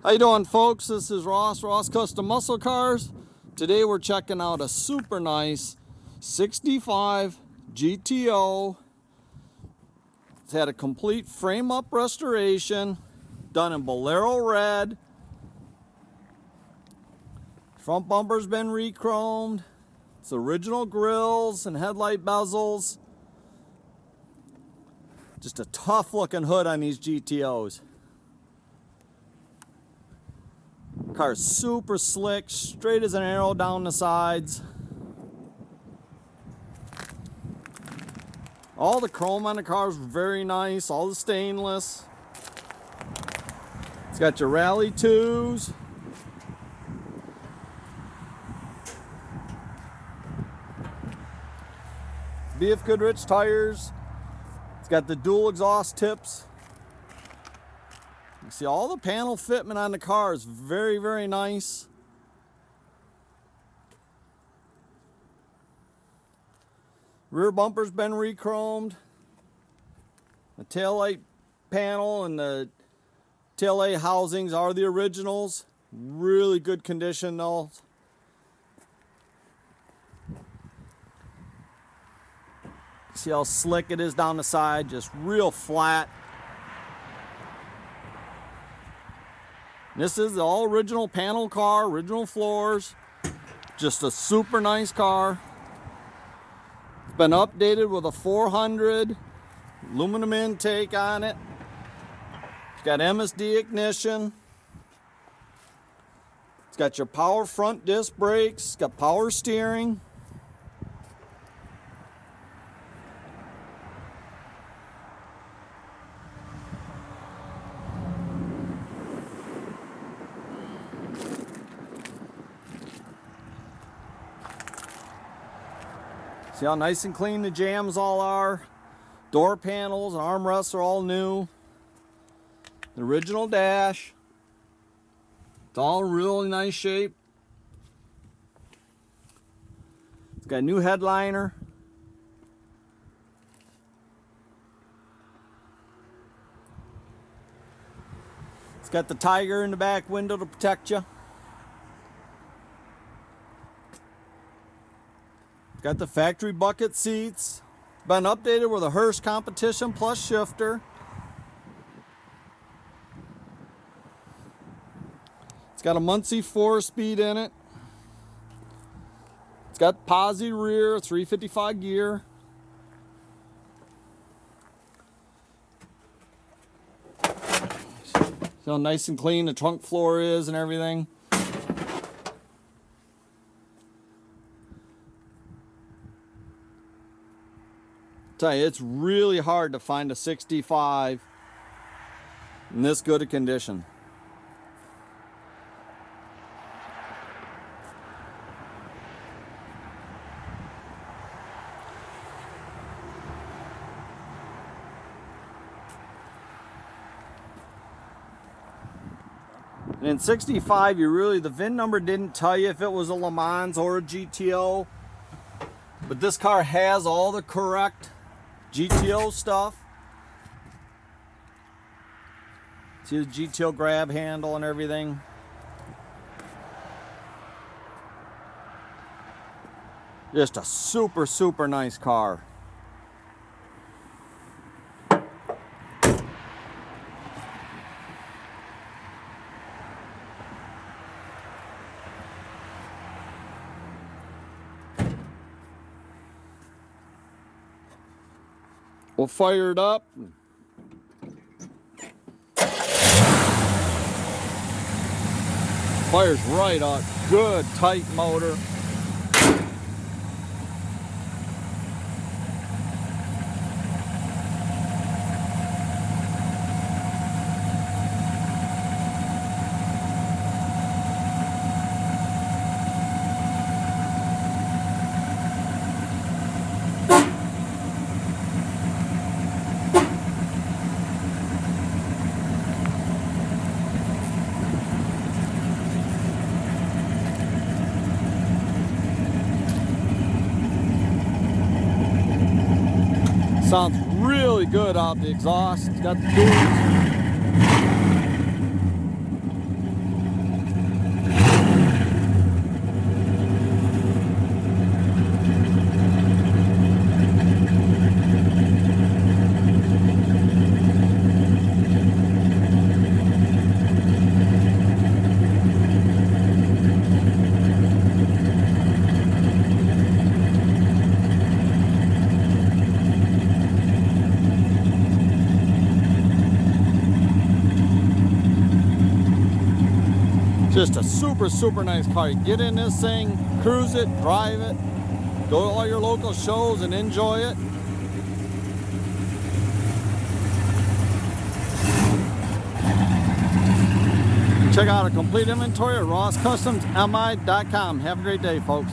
How you doing, folks? This is Ross Custom Muscle Cars. Today we're checking out a super nice 65 GTO. It's had a complete frame up restoration done in Bolero red. Front bumper's been re-chromed. It's original grills and headlight bezels. Just a tough looking hood on these GTOs. Car's super slick, straight as an arrow down the sides. All the chrome on the car is very nice, all the stainless. It's got your Rally 2s. BF Goodrich tires. It's got the dual exhaust tips. You see all the panel fitment on the car is very, very nice. Rear bumper's been re-chromed. The taillight panel and the taillight housings are the originals. Really good condition though. See how slick it is down the side, just real flat. This is the all original panel car, original floors. Just a super nice car. It's been updated with a 400 aluminum intake on it. It's got MSD ignition. It's got your power front disc brakes. It's got power steering. See how nice and clean the jams all are. Door panels and armrests are all new. The original dash. It's all in really nice shape. It's got a new headliner. It's got the Tiger in the back window to protect you. Got the factory bucket seats. Been updated with a Hurst Competition Plus shifter. It's got a Muncie 4-speed in it. It's got posi rear, 355 gear. See how nice and clean the trunk floor is and everything. Tell you, it's really hard to find a 65 in this good a condition. And in 65, the VIN number didn't tell you if it was a Le Mans or a GTO, but this car has all the correct GTO stuff. See the GTO grab handle and everything. Just a super, super nice car. We'll fire it up. Fires right up. Good tight motor. Sounds really good out the exhaust. It's got the tools. Just a super nice car. You get in this thing, cruise it, drive it, go to all your local shows and enjoy it. Check out a complete inventory at rosscustomsmi.com. Have a great day, folks.